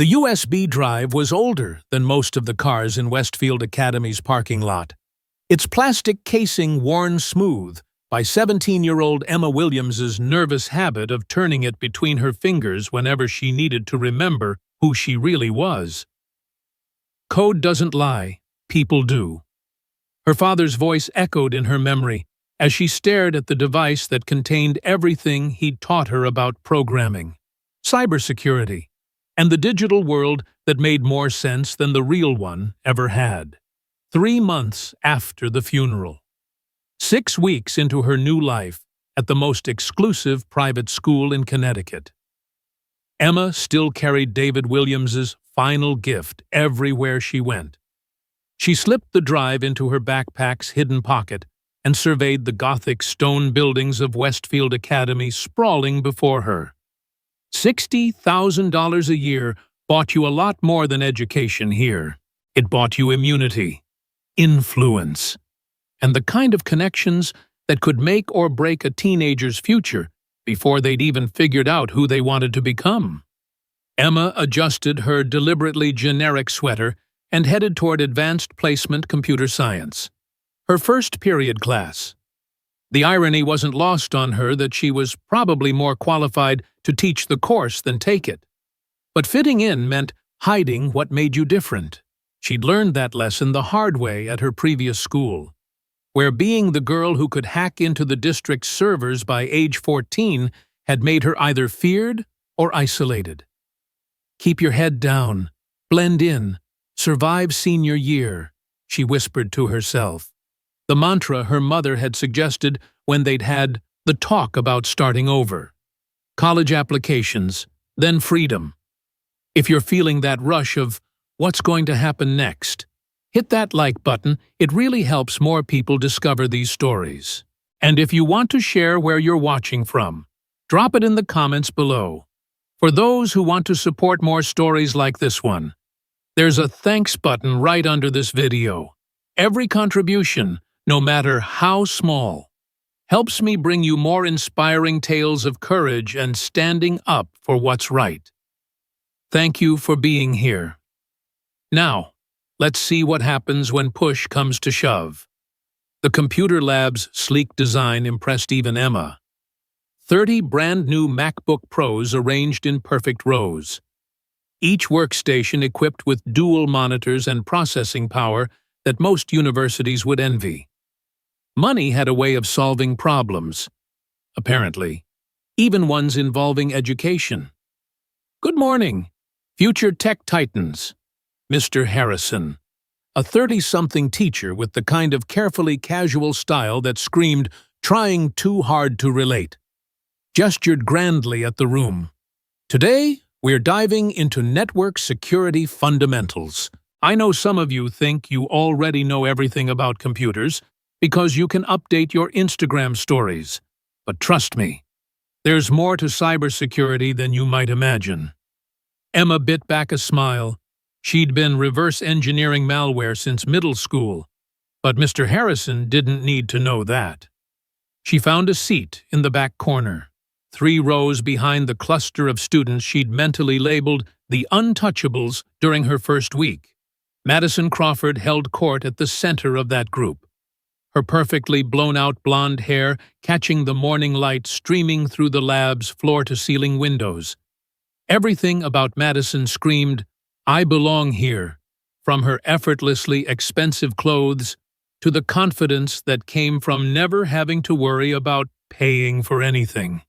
The USB drive was older than most of the cars in Westfield Academy's parking lot. Its plastic casing worn smooth by 17-year-old Emma Williams's nervous habit of turning it between her fingers whenever she needed to remember who she really was. Code doesn't lie, people do. Her father's voice echoed in her memory as she stared at the device that contained everything he'd taught her about programming, cybersecurity, and the digital world that made more sense than the real one ever had. 3 months after the funeral. 6 weeks into her new life at the most exclusive private school in Connecticut. Emma still carried David Williams's final gift everywhere she went. She slipped the drive into her backpack's hidden pocket and surveyed the Gothic stone buildings of Westfield Academy sprawling before her. $60,000 a year bought you a lot more than education here. It bought you immunity, influence, and the kind of connections that could make or break a teenager's future before they'd even figured out who they wanted to become. Emma adjusted her deliberately generic sweater and headed toward Advanced Placement Computer Science, her first period class. The irony wasn't lost on her that she was probably more qualified to teach the course than take it. But fitting in meant hiding what made you different. She'd learned that lesson the hard way at her previous school, where being the girl who could hack into the district's servers by age 14 had made her either feared or isolated. Keep your head down, blend in, survive senior year, she whispered to herself. The mantra her mother had suggested when they'd had the talk about starting over. College applications, then freedom. If you're feeling that rush of what's going to happen next, hit that like button. It really helps more people discover these stories. And if you want to share where you're watching from, drop it in the comments below. For those who want to support more stories like this one, there's a thanks button right under this video. Every contribution, no matter how small, helps me bring you more inspiring tales of courage and standing up for what's right. Thank you for being here. Now, let's see what happens when push comes to shove. The computer lab's sleek design impressed even Emma. 30 brand-new MacBook Pros arranged in perfect rows. Each workstation equipped with dual monitors and processing power that most universities would envy. Money had a way of solving problems, apparently, even ones involving education. Good morning, future tech titans. Mr. Harrison, a 30-something teacher with the kind of carefully casual style that screamed, "Trying too hard to relate," gestured grandly at the room. Today, we're diving into network security fundamentals. I know some of you think you already know everything about computers because you can update your Instagram stories. But trust me, there's more to cybersecurity than you might imagine. Emma bit back a smile. She'd been reverse engineering malware since middle school, but Mr. Harrison didn't need to know that. She found a seat in the back corner, 3 rows behind the cluster of students she'd mentally labeled the untouchables during her first week. Madison Crawford held court at the center of that group, her perfectly blown-out blonde hair catching the morning light streaming through the lab's floor-to-ceiling windows. Everything about Madison screamed, "I belong here," from her effortlessly expensive clothes to the confidence that came from never having to worry about paying for anything.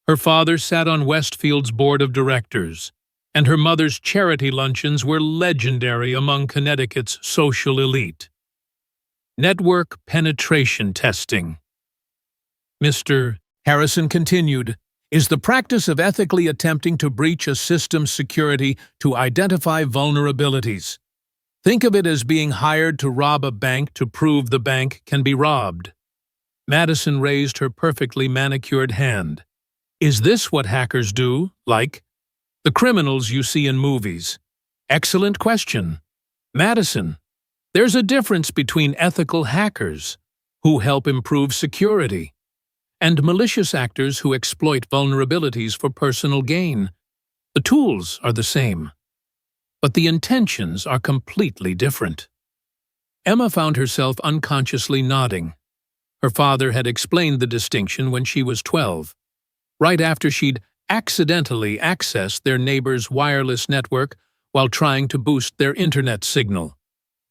Her father sat on Westfield's board of directors, and her mother's charity luncheons were legendary among Connecticut's social elite. Network penetration testing. Mr. Harrison continued, is the practice of ethically attempting to breach a system's security to identify vulnerabilities. Think of it as being hired to rob a bank to prove the bank can be robbed. Madison raised her perfectly manicured hand. Is this what hackers do, like the criminals you see in movies? Excellent question. Madison, there's a difference between ethical hackers, who help improve security, and malicious actors who exploit vulnerabilities for personal gain. The tools are the same, but the intentions are completely different. Emma found herself unconsciously nodding. Her father had explained the distinction when she was 12, right after she'd accidentally accessed their neighbor's wireless network while trying to boost their internet signal.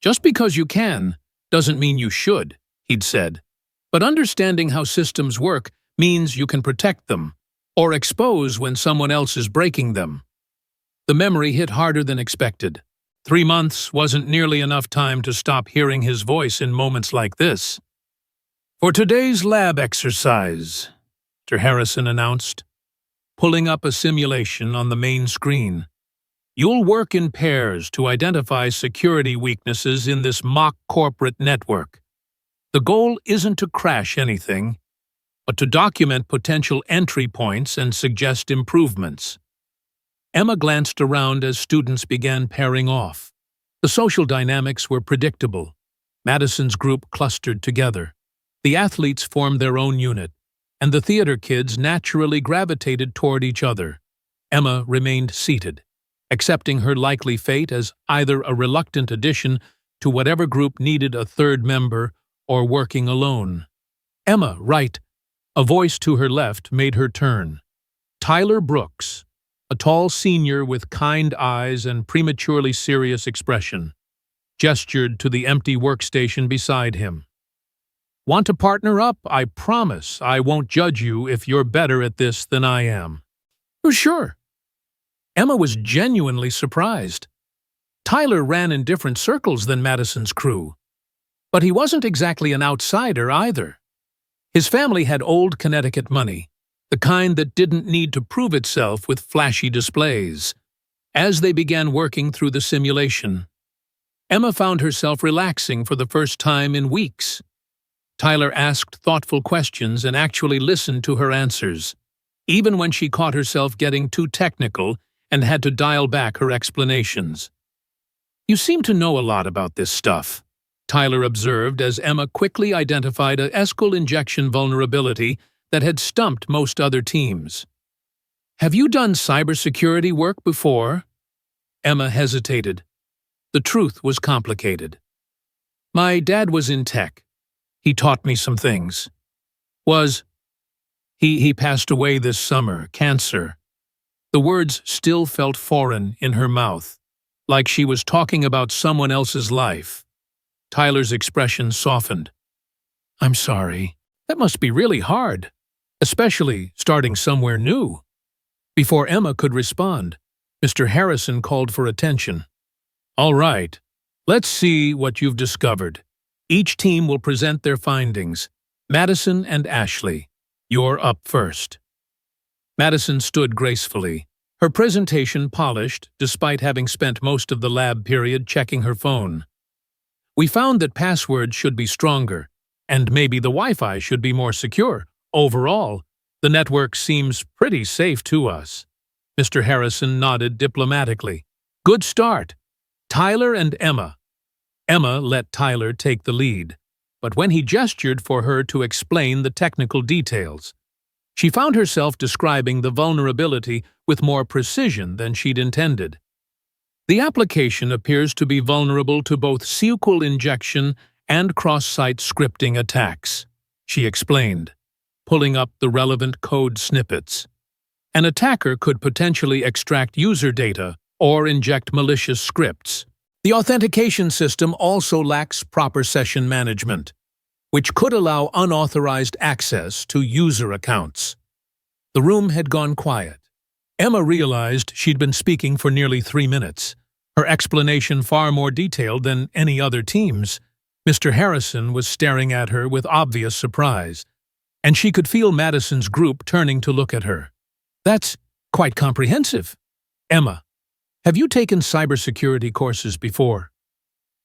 Just because you can doesn't mean you should, he'd said. But understanding how systems work means you can protect them, or expose when someone else is breaking them. The memory hit harder than expected. 3 months wasn't nearly enough time to stop hearing his voice in moments like this. "For today's lab exercise," Mr. Harrison announced, pulling up a simulation on the main screen. "You'll work in pairs to identify security weaknesses in this mock corporate network. The goal isn't to crash anything, but to document potential entry points and suggest improvements." Emma glanced around as students began pairing off. The social dynamics were predictable. Madison's group clustered together. The athletes formed their own unit, and the theater kids naturally gravitated toward each other. Emma remained seated, accepting her likely fate as either a reluctant addition to whatever group needed a third member or working alone. "Emma, right." A voice to her left made her turn. Tyler Brooks, a tall senior with kind eyes and prematurely serious expression, gestured to the empty workstation beside him. "Want to partner up? I promise I won't judge you if you're better at this than I am." "Oh, sure." Emma was genuinely surprised. Tyler ran in different circles than Madison's crew. But he wasn't exactly an outsider either. His family had old Connecticut money, the kind that didn't need to prove itself with flashy displays. As they began working through the simulation, Emma found herself relaxing for the first time in weeks. Tyler asked thoughtful questions and actually listened to her answers, even when she caught herself getting too technical and had to dial back her explanations. "You seem to know a lot about this stuff," Tyler observed as Emma quickly identified a Escalating injection vulnerability that had stumped most other teams. "Have you done cybersecurity work before?" Emma hesitated. The truth was complicated. "My dad was in tech. He taught me some things. He passed away this summer, cancer." The words still felt foreign in her mouth, like she was talking about someone else's life. Tyler's expression softened. "I'm sorry. That must be really hard, especially starting somewhere new." Before Emma could respond, Mr. Harrison called for attention. "All right, let's see what you've discovered. Each team will present their findings. Madison and Ashley, you're up first." Madison stood gracefully, her presentation polished despite having spent most of the lab period checking her phone. "We found that passwords should be stronger, and maybe the Wi-Fi should be more secure. Overall, the network seems pretty safe to us." Mr. Harrison nodded diplomatically. "Good start. Tyler and Emma." Emma let Tyler take the lead, but when he gestured for her to explain the technical details, she found herself describing the vulnerability with more precision than she'd intended. "The application appears to be vulnerable to both SQL injection and cross-site scripting attacks," she explained, pulling up the relevant code snippets. "An attacker could potentially extract user data or inject malicious scripts. The authentication system also lacks proper session management, which could allow unauthorized access to user accounts." The room had gone quiet. Emma realized she'd been speaking for nearly 3 minutes, her explanation far more detailed than any other team's. Mr. Harrison was staring at her with obvious surprise, and she could feel Madison's group turning to look at her. "That's quite comprehensive. Emma, have you taken cybersecurity courses before?"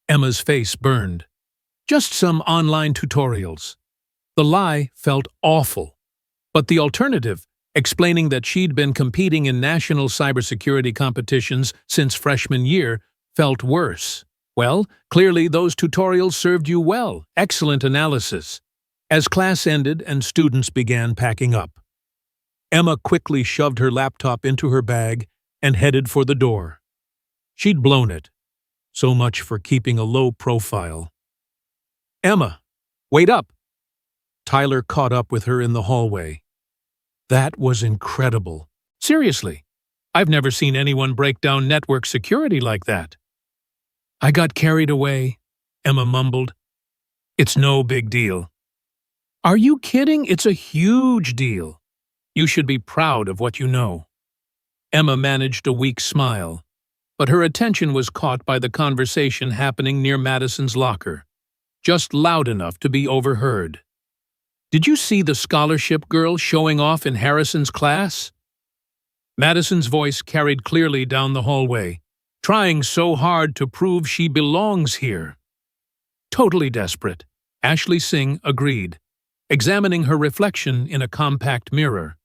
Emma's face burned. "Just some online tutorials." The lie felt awful, but the alternative, explaining that she'd been competing in national cybersecurity competitions since freshman year, felt worse. "Well, clearly those tutorials served you well. Excellent analysis." As class ended and students began packing up, Emma quickly shoved her laptop into her bag and headed for the door. She'd blown it. So much for keeping a low profile. "Emma, wait up!" Tyler caught up with her in the hallway. That was incredible. Seriously, I've never seen anyone break down network security like that. "I got carried away," Emma mumbled. "It's no big deal." "Are you kidding? It's a huge deal. You should be proud of what you know." Emma managed a weak smile, but her attention was caught by the conversation happening near Madison's locker, just loud enough to be overheard. "Did you see the scholarship girl showing off in Harrison's class?" Madison's voice carried clearly down the hallway, trying so hard to prove she belongs here. "Totally desperate," Ashley Singh agreed, examining her reflection in a compact mirror.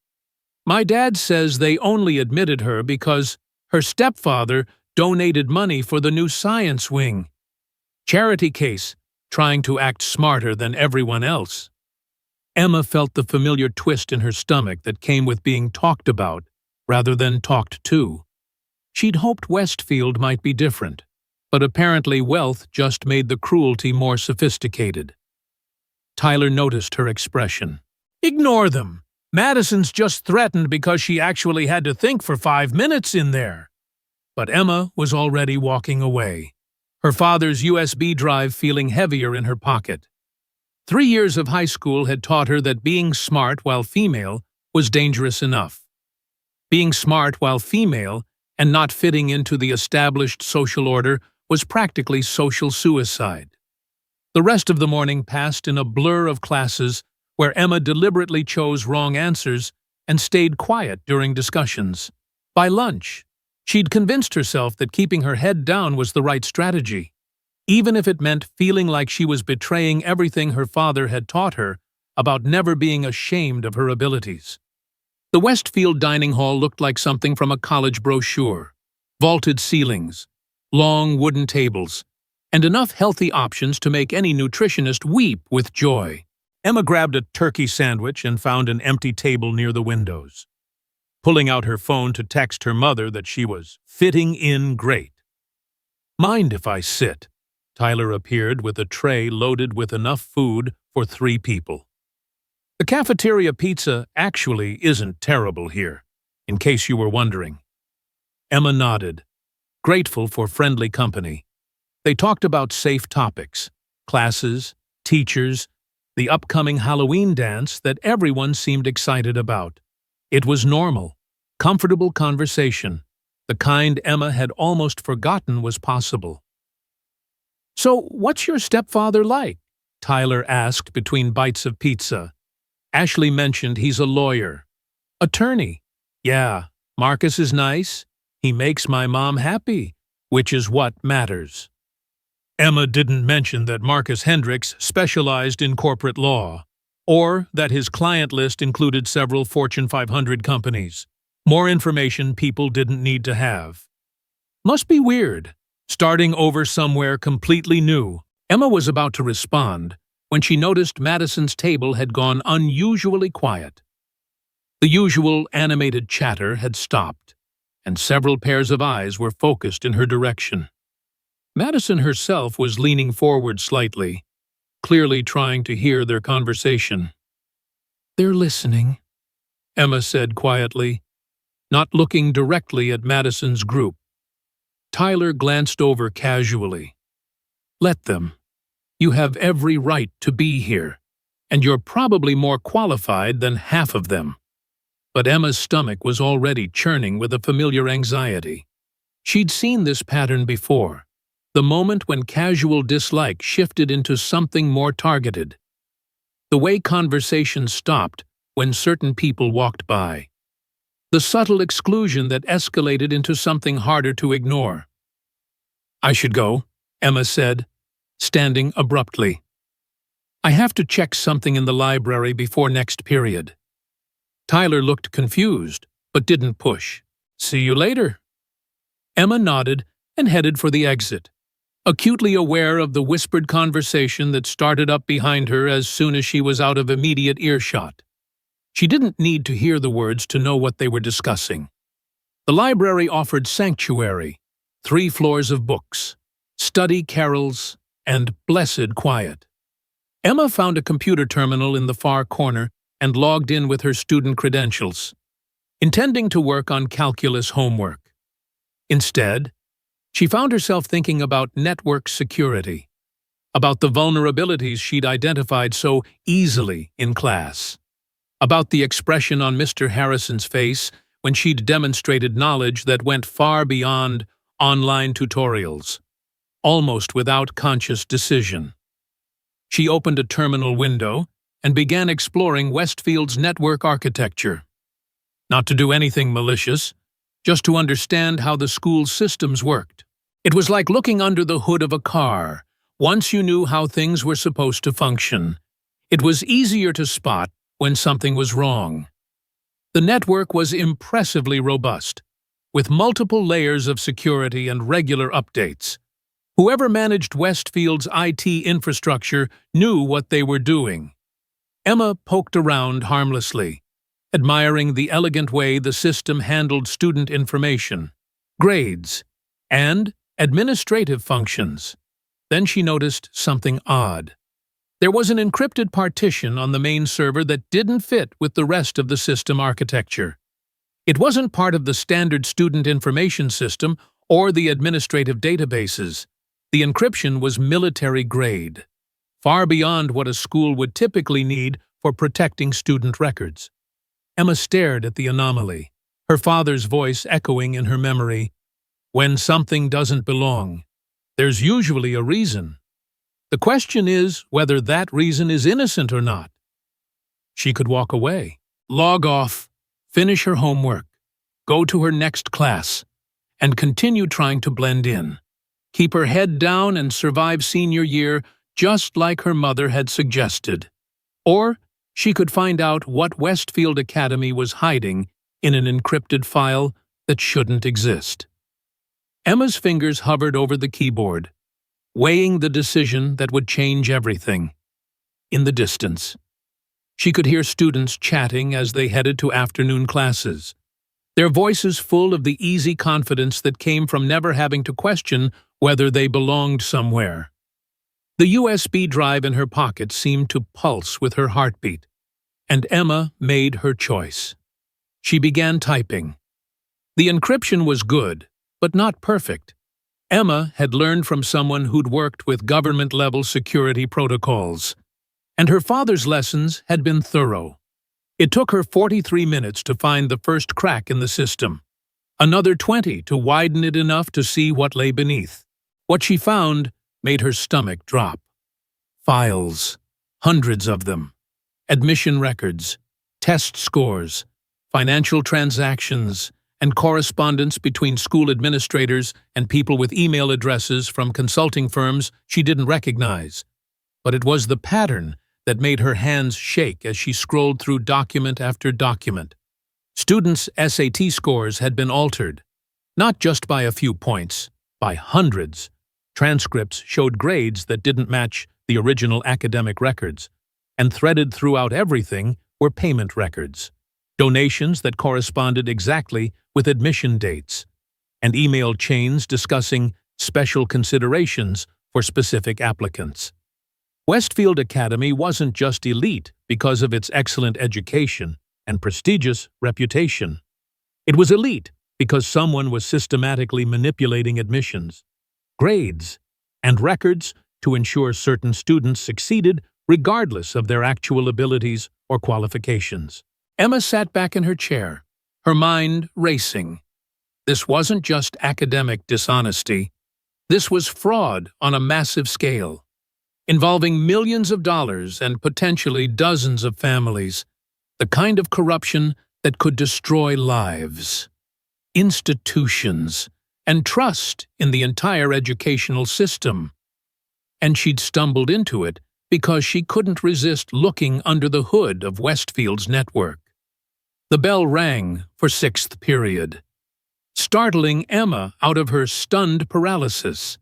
"My dad says they only admitted her because her stepfather donated money for the new science wing. Charity case, trying to act smarter than everyone else." Emma felt the familiar twist in her stomach that came with being talked about rather than talked to. She'd hoped Westfield might be different, but apparently wealth just made the cruelty more sophisticated. Tyler noticed her expression. "Ignore them. Madison's just threatened because she actually had to think for 5 minutes in there." But Emma was already walking away, her father's USB drive feeling heavier in her pocket. 3 years of high school had taught her that being smart while female was dangerous enough. Being smart while female and not fitting into the established social order was practically social suicide. The rest of the morning passed in a blur of classes where Emma deliberately chose wrong answers and stayed quiet during discussions. By lunch, she'd convinced herself that keeping her head down was the right strategy, even if it meant feeling like she was betraying everything her father had taught her about never being ashamed of her abilities. The Westfield dining hall looked like something from a college brochure. Vaulted ceilings, long wooden tables, and enough healthy options to make any nutritionist weep with joy. Emma grabbed a turkey sandwich and found an empty table near the windows, pulling out her phone to text her mother that she was fitting in great. "Mind if I sit?" Tyler appeared with a tray loaded with enough food for 3 people. "The cafeteria pizza actually isn't terrible here, in case you were wondering." Emma nodded, grateful for friendly company. They talked about safe topics, classes, teachers, the upcoming Halloween dance that everyone seemed excited about. It was normal, comfortable conversation, the kind Emma had almost forgotten was possible. "So, what's your stepfather like?" Tyler asked between bites of pizza. Ashley mentioned he's a lawyer. "Attorney. Yeah, Marcus is nice. He makes my mom happy, which is what matters." Emma didn't mention that Marcus Hendricks specialized in corporate law, or that his client list included several Fortune 500 companies. More information people didn't need to have. Must be weird, starting over somewhere completely new. Emma was about to respond when she noticed Madison's table had gone unusually quiet. The usual animated chatter had stopped, and several pairs of eyes were focused in her direction. Madison herself was leaning forward slightly, clearly trying to hear their conversation. "They're listening," Emma said quietly, not looking directly at Madison's group. Tyler glanced over casually. "Let them. You have every right to be here, and you're probably more qualified than half of them." But Emma's stomach was already churning with a familiar anxiety. She'd seen this pattern before, the moment when casual dislike shifted into something more targeted. The way conversations stopped when certain people walked by. The subtle exclusion that escalated into something harder to ignore. "I should go," Emma said, standing abruptly. "I have to check something in the library before next period." Tyler looked confused, but didn't push. "See you later." Emma nodded and headed for the exit, acutely aware of the whispered conversation that started up behind her as soon as she was out of immediate earshot. She didn't need to hear the words to know what they were discussing. The library offered sanctuary, 3 floors of books, study carols, and blessed quiet. Emma found a computer terminal in the far corner and logged in with her student credentials, intending to work on calculus homework. Instead, she found herself thinking about network security, about the vulnerabilities she'd identified so easily in class, about the expression on Mr. Harrison's face when she'd demonstrated knowledge that went far beyond online tutorials, almost without conscious decision. She opened a terminal window and began exploring Westfield's network architecture. Not to do anything malicious, just to understand how the school's systems worked. It was like looking under the hood of a car. Once you knew how things were supposed to function, it was easier to spot when something was wrong. The network was impressively robust, with multiple layers of security and regular updates. Whoever managed Westfield's IT infrastructure knew what they were doing. Emma poked around harmlessly, admiring the elegant way the system handled student information, grades, and administrative functions. Then she noticed something odd. There was an encrypted partition on the main server that didn't fit with the rest of the system architecture. It wasn't part of the standard student information system or the administrative databases. The encryption was military-grade, far beyond what a school would typically need for protecting student records. Emma stared at the anomaly, her father's voice echoing in her memory. When something doesn't belong, there's usually a reason. The question is whether that reason is innocent or not. She could walk away, log off, finish her homework, go to her next class, and continue trying to blend in. Keep her head down and survive senior year just like her mother had suggested. Or she could find out what Westfield Academy was hiding in an encrypted file that shouldn't exist. Emma's fingers hovered over the keyboard, weighing the decision that would change everything. In the distance, she could hear students chatting as they headed to afternoon classes, their voices full of the easy confidence that came from never having to question whether they belonged somewhere. The USB drive in her pocket seemed to pulse with her heartbeat, and Emma made her choice. She began typing. The encryption was good, but not perfect. Emma had learned from someone who'd worked with government-level security protocols, and her father's lessons had been thorough. It took her 43 minutes to find the first crack in the system, another 20 to widen it enough to see what lay beneath. What she found made her stomach drop. Files, hundreds of them, admission records, test scores, financial transactions, and correspondence between school administrators and people with email addresses from consulting firms she didn't recognize. But it was the pattern that made her hands shake as she scrolled through document after document. Students' SAT scores had been altered, not just by a few points, by hundreds. Transcripts showed grades that didn't match the original academic records, and threaded throughout everything were payment records, donations that corresponded exactly with admission dates, and email chains discussing special considerations for specific applicants. Westfield Academy wasn't just elite because of its excellent education and prestigious reputation. It was elite because someone was systematically manipulating admissions, grades, and records to ensure certain students succeeded regardless of their actual abilities or qualifications. Emma sat back in her chair, her mind racing. This wasn't just academic dishonesty. This was fraud on a massive scale, involving millions of dollars and potentially dozens of families, the kind of corruption that could destroy lives, institutions, and trust in the entire educational system. And she'd stumbled into it because she couldn't resist looking under the hood of Westfield's network. The bell rang for sixth period, startling Emma out of her stunned paralysis.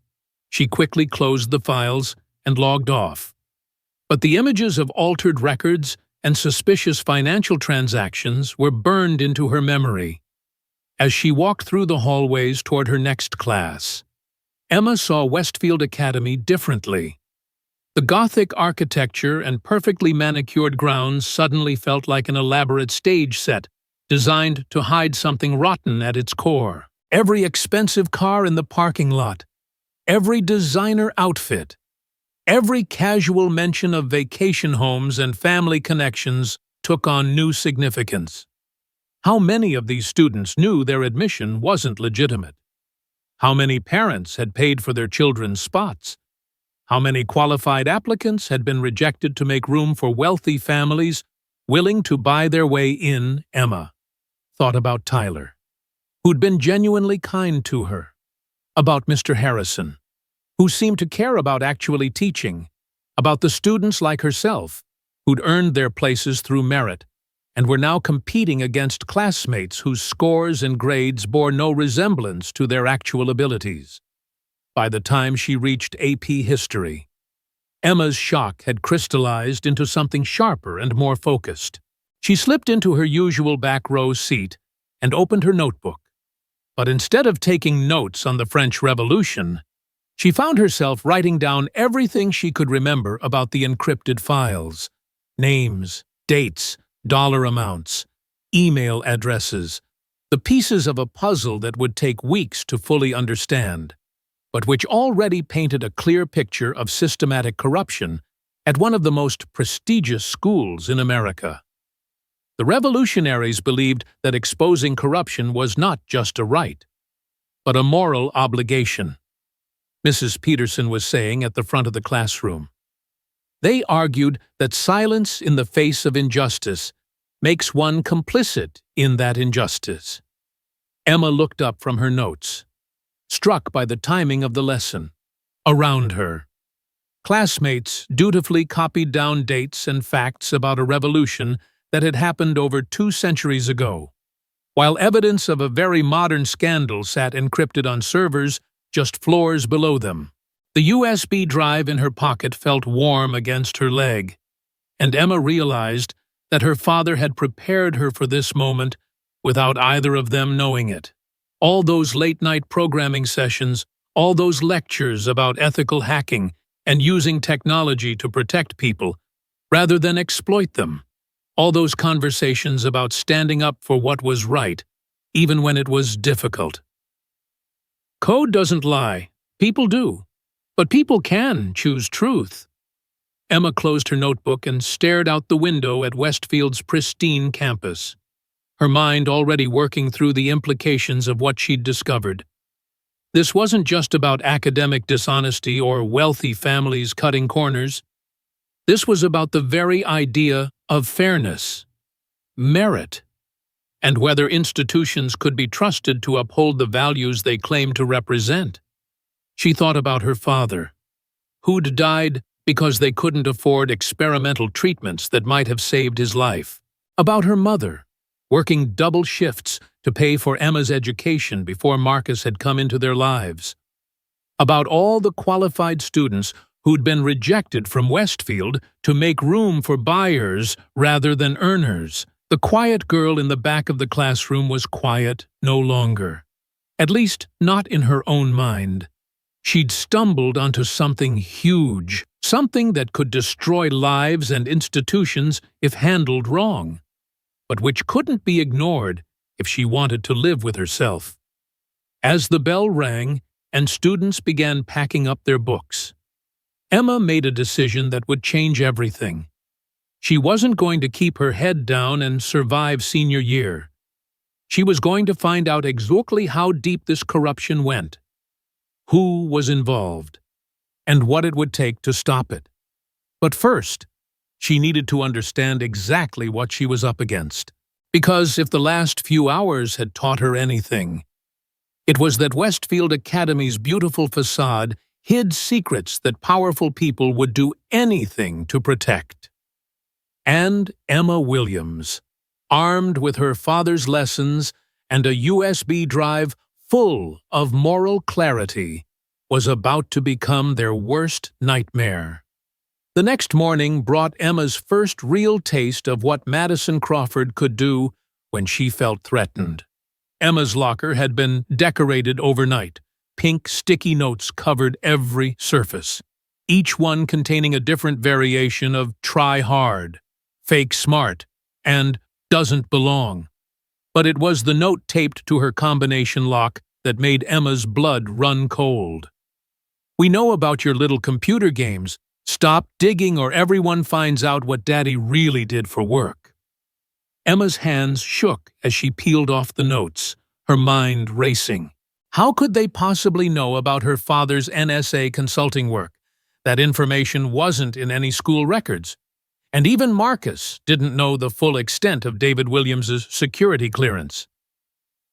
She quickly closed the files and logged off. But the images of altered records and suspicious financial transactions were burned into her memory. As she walked through the hallways toward her next class, Emma saw Westfield Academy differently. The Gothic architecture and perfectly manicured grounds suddenly felt like an elaborate stage set designed to hide something rotten at its core. Every expensive car in the parking lot, every designer outfit, every casual mention of vacation homes and family connections took on new significance. How many of these students knew their admission wasn't legitimate? How many parents had paid for their children's spots? How many qualified applicants had been rejected to make room for wealthy families willing to buy their way in? Emma thought about Tyler, who'd been genuinely kind to her, about Mr. Harrison, who seemed to care about actually teaching, about the students like herself, who'd earned their places through merit and were now competing against classmates whose scores and grades bore no resemblance to their actual abilities. By the time she reached AP History, Emma's shock had crystallized into something sharper and more focused. She slipped into her usual back row seat and opened her notebook. But instead of taking notes on the French Revolution, she found herself writing down everything she could remember about the encrypted files: names, dates, dollar amounts, email addresses, the pieces of a puzzle that would take weeks to fully understand, but which already painted a clear picture of systematic corruption at one of the most prestigious schools in America. The revolutionaries believed that exposing corruption was not just a right, but a moral obligation, Mrs. Peterson was saying at the front of the classroom. They argued that silence in the face of injustice makes one complicit in that injustice. Emma looked up from her notes, struck by the timing of the lesson. Around her, classmates dutifully copied down dates and facts about a revolution that had happened over 2 centuries ago, while evidence of a very modern scandal sat encrypted on servers just floors below them. The USB drive in her pocket felt warm against her leg, and Emma realized that her father had prepared her for this moment without either of them knowing it. All those late-night programming sessions, all those lectures about ethical hacking and using technology to protect people rather than exploit them. All those conversations about standing up for what was right, even when it was difficult. Code doesn't lie. People do. But people can choose truth. Emma closed her notebook and stared out the window at Westfield's pristine campus, her mind already working through the implications of what she'd discovered. This wasn't just about academic dishonesty or wealthy families cutting corners. This was about the very idea of fairness, merit, and whether institutions could be trusted to uphold the values they claim to represent. She thought about her father, who'd died because they couldn't afford experimental treatments that might have saved his life. About her mother, working double shifts to pay for Emma's education before Marcus had come into their lives. About all the qualified students who'd been rejected from Westfield to make room for buyers rather than earners. The quiet girl in the back of the classroom was quiet no longer, at least not in her own mind. She'd stumbled onto something huge, something that could destroy lives and institutions if handled wrong, but which couldn't be ignored if she wanted to live with herself. As the bell rang and students began packing up their books, Emma made a decision that would change everything. She wasn't going to keep her head down and survive senior year. She was going to find out exactly how deep this corruption went, who was involved, and what it would take to stop it. But first, she needed to understand exactly what she was up against. Because if the last few hours had taught her anything, it was that Westfield Academy's beautiful facade hid secrets that powerful people would do anything to protect. And Emma Williams, armed with her father's lessons and a USB drive full of moral clarity, was about to become their worst nightmare. The next morning brought Emma's first real taste of what Madison Crawford could do when she felt threatened. Emma's locker had been decorated overnight. Pink sticky notes covered every surface, each one containing a different variation of try hard, fake smart, and doesn't belong. But it was the note taped to her combination lock that made Emma's blood run cold. "We know about your little computer games. Stop digging or everyone finds out what Daddy really did for work." Emma's hands shook as she peeled off the notes, her mind racing. How could they possibly know about her father's NSA consulting work? That information wasn't in any school records. And even Marcus didn't know the full extent of David Williams's security clearance.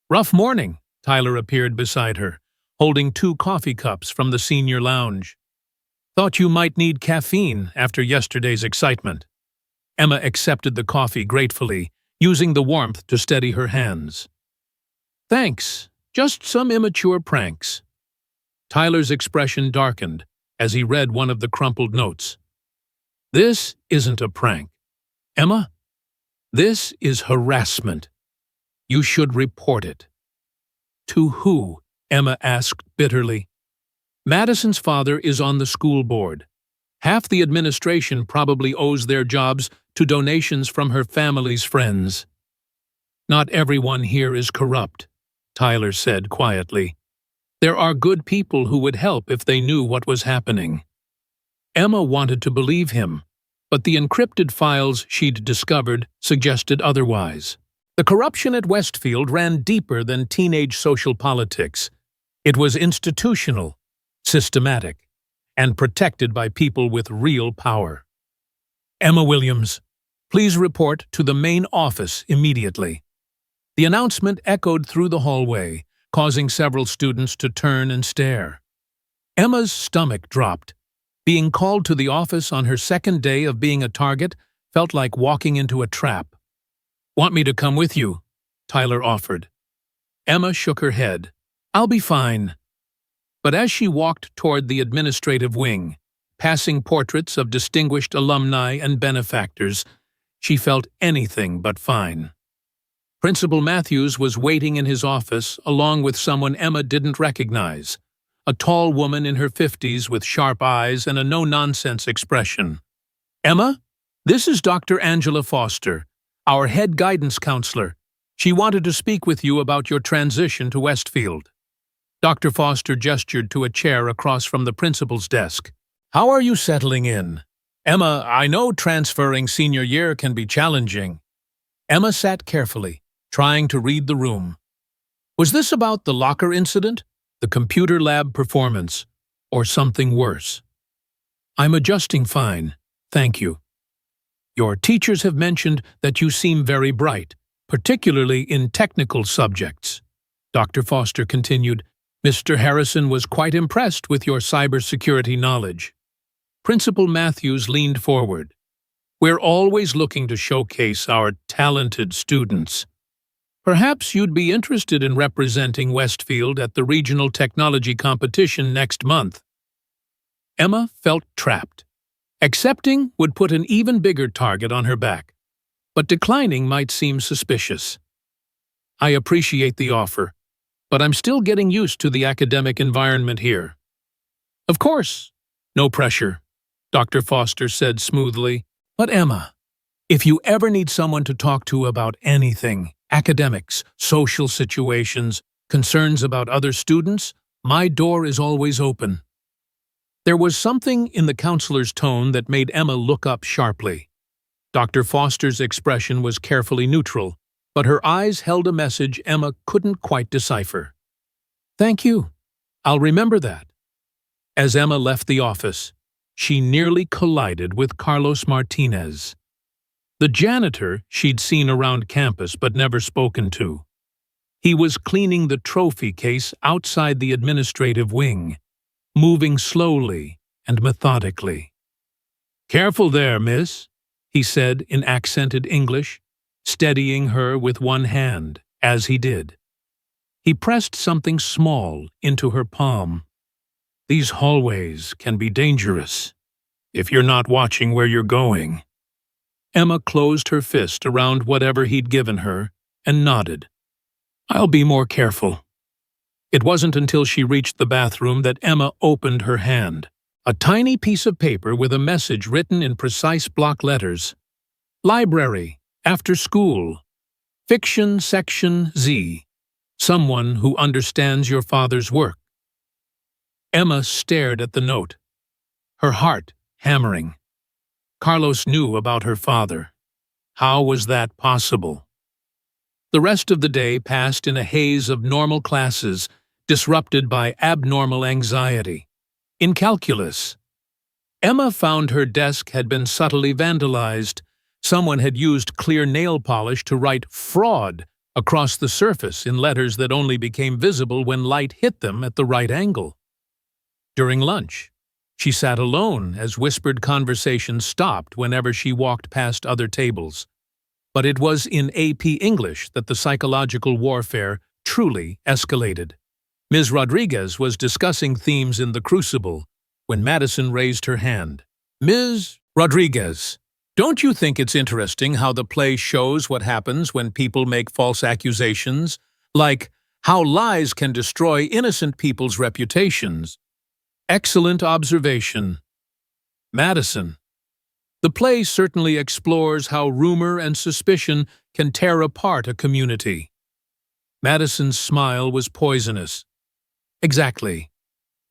"Rough morning," Tyler appeared beside her, holding 2 coffee cups from the senior lounge. "Thought you might need caffeine after yesterday's excitement." Emma accepted the coffee gratefully, using the warmth to steady her hands. "Thanks, just some immature pranks." Tyler's expression darkened as he read one of the crumpled notes. "This isn't a prank, Emma. This is harassment. You should report it." "To who?" Emma asked bitterly. "Madison's father is on the school board. Half the administration probably owes their jobs to donations from her family's friends." "Not everyone here is corrupt," Tyler said quietly. "There are good people who would help if they knew what was happening." Emma wanted to believe him, but the encrypted files she'd discovered suggested otherwise. The corruption at Westfield ran deeper than teenage social politics. It was institutional, systematic, and protected by people with real power. "Emma Williams, please report to the main office immediately." The announcement echoed through the hallway, causing several students to turn and stare. Emma's stomach dropped. Being called to the office on her second day of being a target felt like walking into a trap. "Want me to come with you?" Tyler offered. Emma shook her head. "I'll be fine." But as she walked toward the administrative wing, passing portraits of distinguished alumni and benefactors, she felt anything but fine. Principal Matthews was waiting in his office along with someone Emma didn't recognize, a tall woman in her 50s with sharp eyes and a no-nonsense expression. "Emma, this is Dr. Angela Foster, our head guidance counselor. She wanted to speak with you about your transition to Westfield." Dr. Foster gestured to a chair across from the principal's desk. "How are you settling in?" "Emma, I know transferring senior year can be challenging." Emma sat carefully, trying to read the room. Was this about the locker incident, the computer lab performance, or something worse? "I'm adjusting fine, thank you. Your teachers have mentioned that you seem very bright, particularly in technical subjects." Dr. Foster continued. "Mr. Harrison was quite impressed with your cybersecurity knowledge." Principal Matthews leaned forward. "We're always looking to showcase our talented students. Perhaps you'd be interested in representing Westfield at the regional technology competition next month." Emma felt trapped. Accepting would put an even bigger target on her back, but declining might seem suspicious. "I appreciate the offer, but I'm still getting used to the academic environment here." "Of course, no pressure," Dr. Foster said smoothly. "But Emma, if you ever need someone to talk to about anything, academics, social situations, concerns about other students, my door is always open." There was something in the counselor's tone that made Emma look up sharply. Dr. Foster's expression was carefully neutral, but her eyes held a message Emma couldn't quite decipher. "Thank you. I'll remember that." As Emma left the office, she nearly collided with Carlos Martinez, the janitor she'd seen around campus but never spoken to. He was cleaning the trophy case outside the administrative wing, moving slowly and methodically. "Careful there, miss," he said in accented English, steadying her with one hand as he did. He pressed something small into her palm. "These hallways can be dangerous if you're not watching where you're going." Emma closed her fist around whatever he'd given her and nodded. I'll be more careful. It wasn't until she reached the bathroom that Emma opened her hand. A tiny piece of paper with a message written in precise block letters. Library, after school. Fiction Section Z. Someone who understands your father's work. Emma stared at the note, her heart hammering. Carlos knew about her father. How was that possible? The rest of the day passed in a haze of normal classes, disrupted by abnormal anxiety. In calculus, Emma found her desk had been subtly vandalized. Someone had used clear nail polish to write fraud across the surface in letters that only became visible when light hit them at the right angle. During lunch, she sat alone as whispered conversations stopped whenever she walked past other tables. But it was in AP English that the psychological warfare truly escalated. Ms. Rodriguez was discussing themes in The Crucible when Madison raised her hand. Ms. Rodriguez, don't you think it's interesting how the play shows what happens when people make false accusations, like how lies can destroy innocent people's reputations? Excellent observation. Madison, the play certainly explores how rumor and suspicion can tear apart a community. Madison's smile was poisonous. Exactly.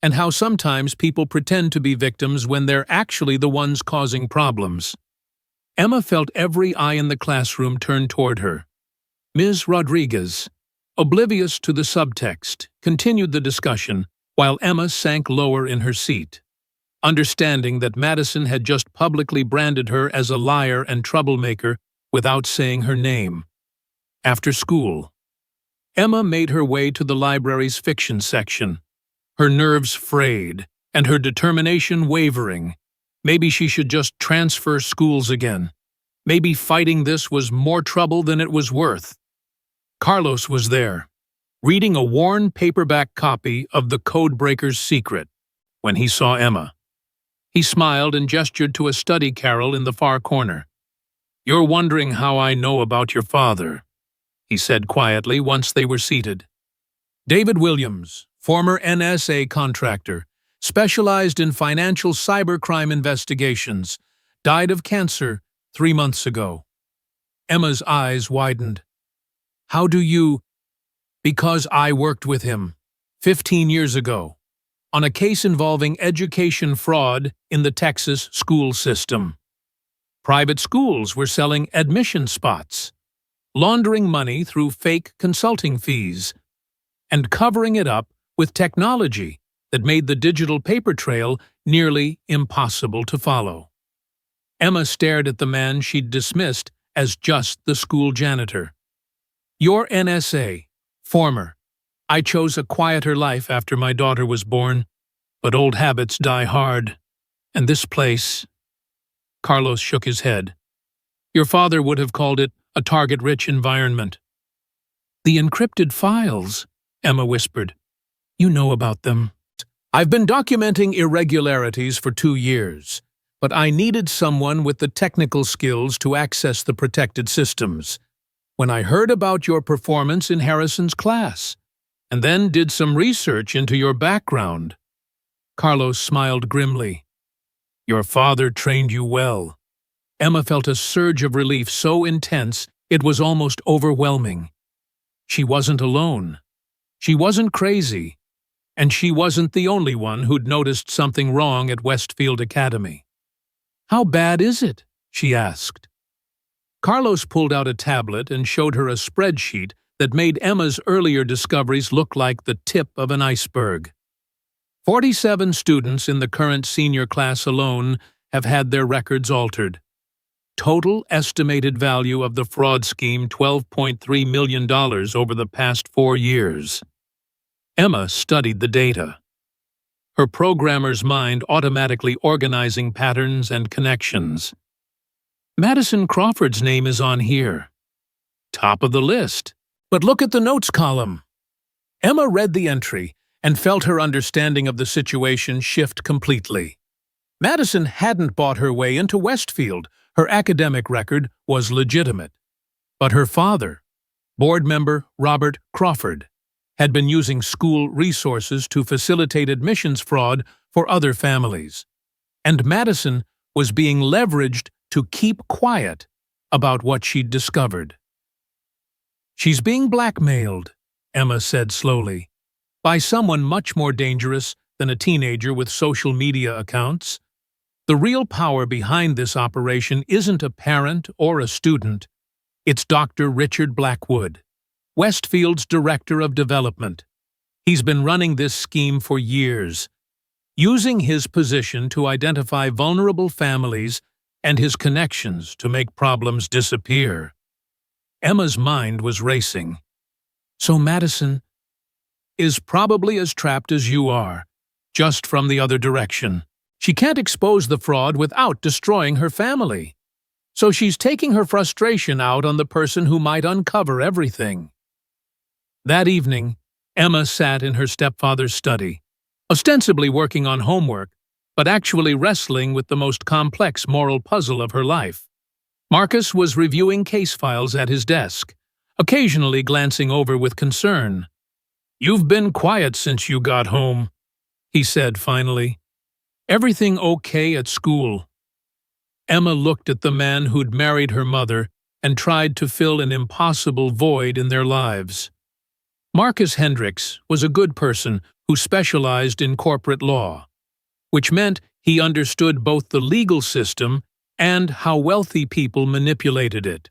And how sometimes people pretend to be victims when they're actually the ones causing problems. Emma felt every eye in the classroom turn toward her. Ms. Rodriguez, oblivious to the subtext, continued the discussion while Emma sank lower in her seat, understanding that Madison had just publicly branded her as a liar and troublemaker without saying her name. After school, Emma made her way to the library's fiction section, her nerves frayed and her determination wavering. Maybe she should just transfer schools again. Maybe fighting this was more trouble than it was worth. Carlos was there, reading a worn paperback copy of The Codebreaker's Secret when he saw Emma. He smiled and gestured to a study carrel in the far corner. "You're wondering how I know about your father," he said quietly once they were seated. "David Williams, former NSA contractor, specialized in financial cybercrime investigations, died of cancer 3 months ago." Emma's eyes widened. "How do you—" "Because I worked with him 15 years ago on a case involving education fraud in the Texas school system. Private schools were selling admission spots, laundering money through fake consulting fees, and covering it up with technology that made the digital paper trail nearly impossible to follow." Emma stared at the man she'd dismissed as just the school janitor. "You're NSA, former. I chose a quieter life after my daughter was born, but old habits die hard. And this place—" Carlos shook his head. "Your father would have called it a target-rich environment." "The encrypted files," Emma whispered. "You know about them." "I've been documenting irregularities for 2 years, but I needed someone with the technical skills to access the protected systems. When I heard about your performance in Harrison's class, and then did some research into your background." Carlos smiled grimly. "Your father trained you well." Emma felt a surge of relief so intense it was almost overwhelming. She wasn't alone. She wasn't crazy. And she wasn't the only one who'd noticed something wrong at Westfield Academy. "How bad is it?" she asked. Carlos pulled out a tablet and showed her a spreadsheet that made Emma's earlier discoveries look like the tip of an iceberg. 47 students in the current senior class alone have had their records altered. Total estimated value of the fraud scheme $12.3 million over the past 4 years. Emma studied the data, her programmer's mind automatically organizing patterns and connections. Madison Crawford's name is on here. Top of the list. But look at the notes column. Emma read the entry and felt her understanding of the situation shift completely. Madison hadn't bought her way into Westfield. Her academic record was legitimate. But her father, Board member Robert Crawford had been using school resources to facilitate admissions fraud for other families, and Madison was being leveraged to keep quiet about what she'd discovered. "She's being blackmailed," Emma said slowly, "by someone much more dangerous than a teenager with social media accounts. The real power behind this operation isn't a parent or a student. It's Dr. Richard Blackwood, Westfield's Director of Development. He's been running this scheme for years, using his position to identify vulnerable families and his connections to make problems disappear." Emma's mind was racing. "So Madison is probably as trapped as you are, just from the other direction. She can't expose the fraud without destroying her family. So she's taking her frustration out on the person who might uncover everything." That evening, Emma sat in her stepfather's study, ostensibly working on homework, but actually wrestling with the most complex moral puzzle of her life. Marcus was reviewing case files at his desk, occasionally glancing over with concern. "You've been quiet since you got home," he said finally. "Everything okay at school?" Emma looked at the man who'd married her mother and tried to fill an impossible void in their lives. Marcus Hendricks was a good person who specialized in corporate law, which meant he understood both the legal system and how wealthy people manipulated it.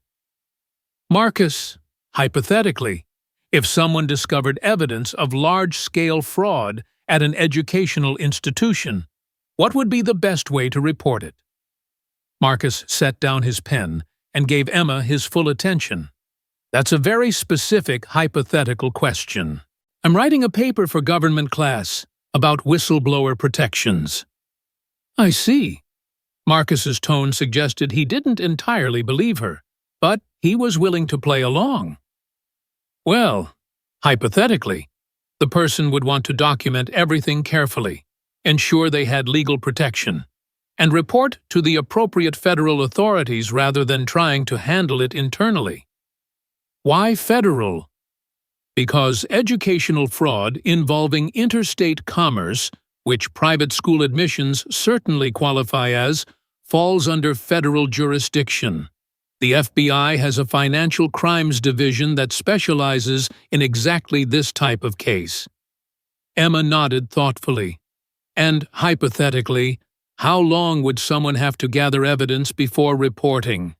Marcus, hypothetically, if someone discovered evidence of large-scale fraud at an educational institution, what would be the best way to report it? Marcus set down his pen and gave Emma his full attention. "That's a very specific hypothetical question. I'm writing a paper for government class about whistleblower protections." "I see." Marcus's tone suggested he didn't entirely believe her, but he was willing to play along. "Well, hypothetically, the person would want to document everything carefully, ensure they had legal protection, and report to the appropriate federal authorities rather than trying to handle it internally." "Why federal?" "Because educational fraud involving interstate commerce, which private school admissions certainly qualify as, falls under federal jurisdiction. The FBI has a financial crimes division that specializes in exactly this type of case." Emma nodded thoughtfully. "And, hypothetically, how long would someone have to gather evidence before reporting?"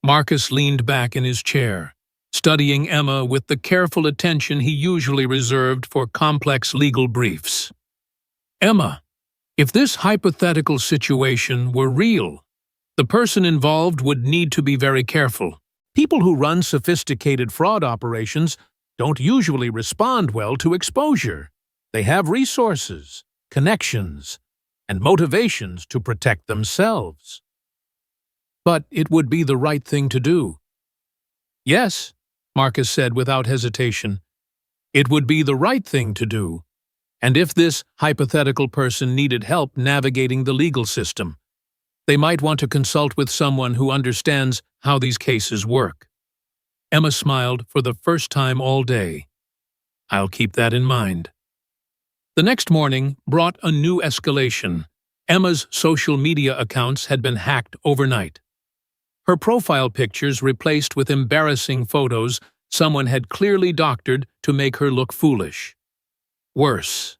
Marcus leaned back in his chair, studying Emma with the careful attention he usually reserved for complex legal briefs. "Emma, if this hypothetical situation were real, the person involved would need to be very careful. People who run sophisticated fraud operations don't usually respond well to exposure. They have resources, connections, and motivations to protect themselves." "But it would be the right thing to do." "Yes," Marcus said without hesitation. "It would be the right thing to do. And if this hypothetical person needed help navigating the legal system, they might want to consult with someone who understands how these cases work." Emma smiled for the first time all day. "I'll keep that in mind." The next morning brought a new escalation. Emma's social media accounts had been hacked overnight. Her profile pictures replaced with embarrassing photos someone had clearly doctored to make her look foolish. Worse,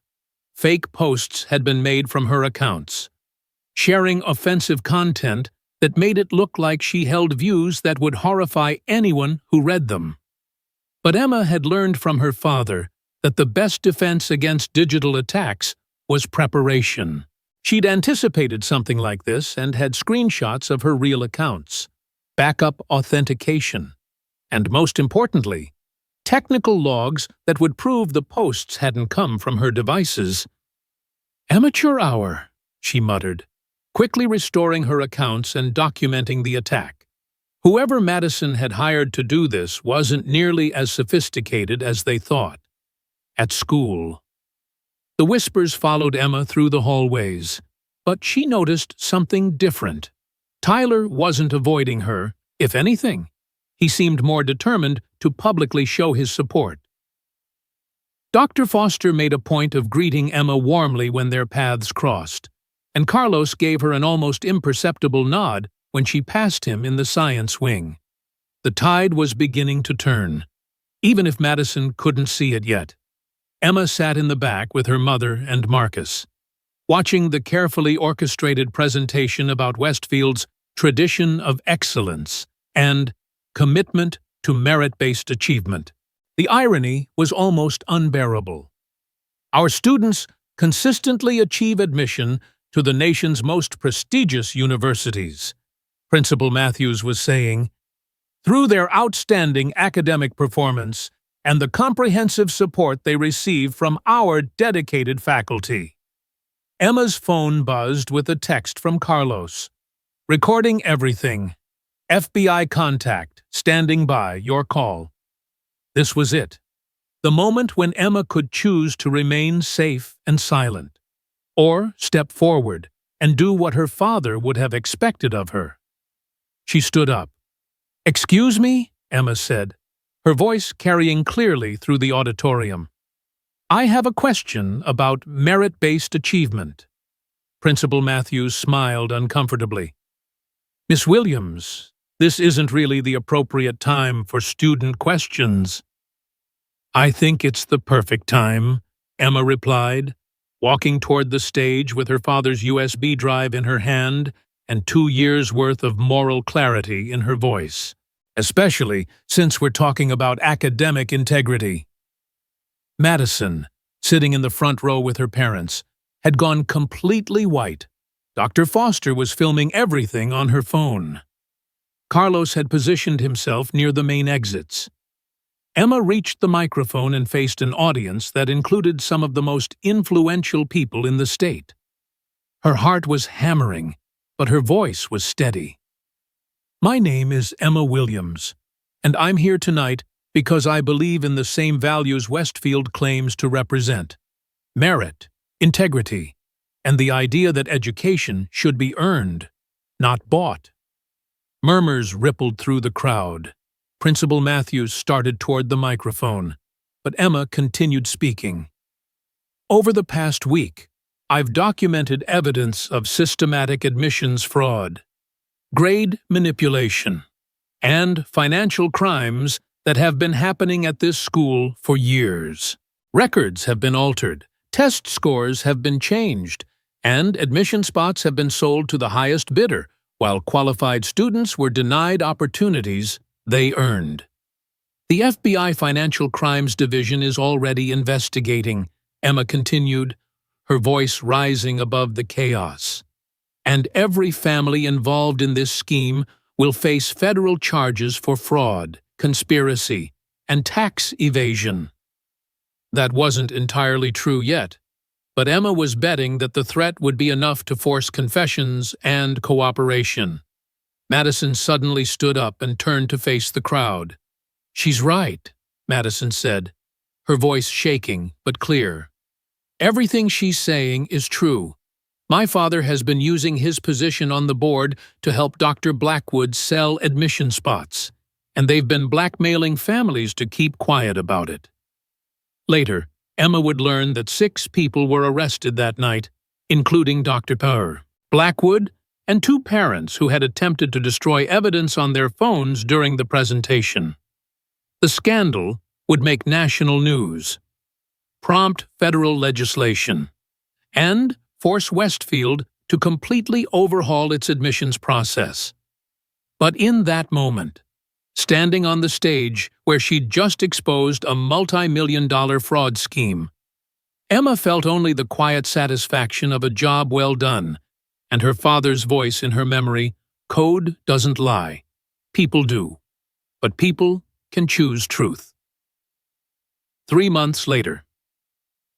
fake posts had been made from her accounts, sharing offensive content that made it look like she held views that would horrify anyone who read them. But Emma had learned from her father that the best defense against digital attacks was preparation. She'd anticipated something like this and had screenshots of her real accounts, backup authentication, and most importantly, technical logs that would prove the posts hadn't come from her devices. "Amateur hour," she muttered, quickly restoring her accounts and documenting the attack. Whoever Madison had hired to do this wasn't nearly as sophisticated as they thought. At school. The whispers followed Emma through the hallways, but she noticed something different. Tyler wasn't avoiding her, if anything. He seemed more determined to publicly show his support. Dr. Foster made a point of greeting Emma warmly when their paths crossed, and Carlos gave her an almost imperceptible nod when she passed him in the science wing. The tide was beginning to turn, even if Madison couldn't see it yet. Emma sat in the back with her mother and Marcus, watching the carefully orchestrated presentation about Westfield's tradition of excellence and commitment to merit-based achievement. The irony was almost unbearable. Our students consistently achieve admission to the nation's most prestigious universities, Principal Matthews was saying, through their outstanding academic performance and the comprehensive support they receive from our dedicated faculty. Emma's phone buzzed with a text from Carlos. Recording everything. FBI contact, standing by, your call. This was it. The moment when Emma could choose to remain safe and silent, or step forward and do what her father would have expected of her. She stood up. "Excuse me," Emma said, her voice carrying clearly through the auditorium. "I have a question about merit-based achievement." Principal Matthews smiled uncomfortably. "Miss Williams, this isn't really the appropriate time for student questions." "I think it's the perfect time," Emma replied, walking toward the stage with her father's USB drive in her hand and 2 years' worth of moral clarity in her voice, especially since we're talking about academic integrity. Madison, sitting in the front row with her parents, had gone completely white. Dr. Foster was filming everything on her phone. Carlos had positioned himself near the main exits. Emma reached the microphone and faced an audience that included some of the most influential people in the state. Her heart was hammering, but her voice was steady. "My name is Emma Williams, and I'm here tonight because I believe in the same values Westfield claims to represent: merit, integrity, and the idea that education should be earned, not bought." Murmurs rippled through the crowd. Principal Matthews started toward the microphone, but Emma continued speaking. "Over the past week, I've documented evidence of systematic admissions fraud, grade manipulation, and financial crimes that have been happening at this school for years. Records have been altered, test scores have been changed, and admission spots have been sold to the highest bidder, while qualified students were denied opportunities they earned. The FBI Financial Crimes Division is already investigating," Emma continued, her voice rising above the chaos. "And every family involved in this scheme will face federal charges for fraud, conspiracy, and tax evasion." That wasn't entirely true yet, but Emma was betting that the threat would be enough to force confessions and cooperation. Madison suddenly stood up and turned to face the crowd. "She's right," Madison said, her voice shaking but clear. "Everything she's saying is true. My father has been using his position on the board to help Dr. Blackwood sell admission spots, and they've been blackmailing families to keep quiet about it." Later, Emma would learn that 6 people were arrested that night, including Dr. Blackwood and 2 parents who had attempted to destroy evidence on their phones during the presentation. The scandal would make national news, prompt federal legislation, and force Westfield to completely overhaul its admissions process. But in that moment, standing on the stage where she'd just exposed a multi-million-dollar fraud scheme, Emma felt only the quiet satisfaction of a job well done, and her father's voice in her memory: "Code doesn't lie. People do. But people can choose truth." 3 months later,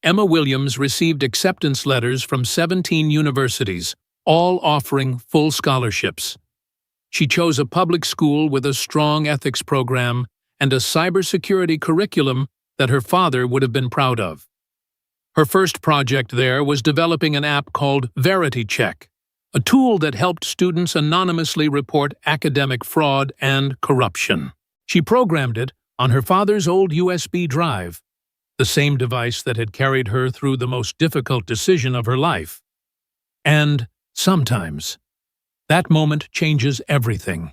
Emma Williams received acceptance letters from 17 universities, all offering full scholarships. She chose a public school with a strong ethics program and a cybersecurity curriculum that her father would have been proud of. Her first project there was developing an app called Verity Check, a tool that helped students anonymously report academic fraud and corruption. She programmed it on her father's old USB drive, the same device that had carried her through the most difficult decision of her life. And, sometimes, that moment changes everything.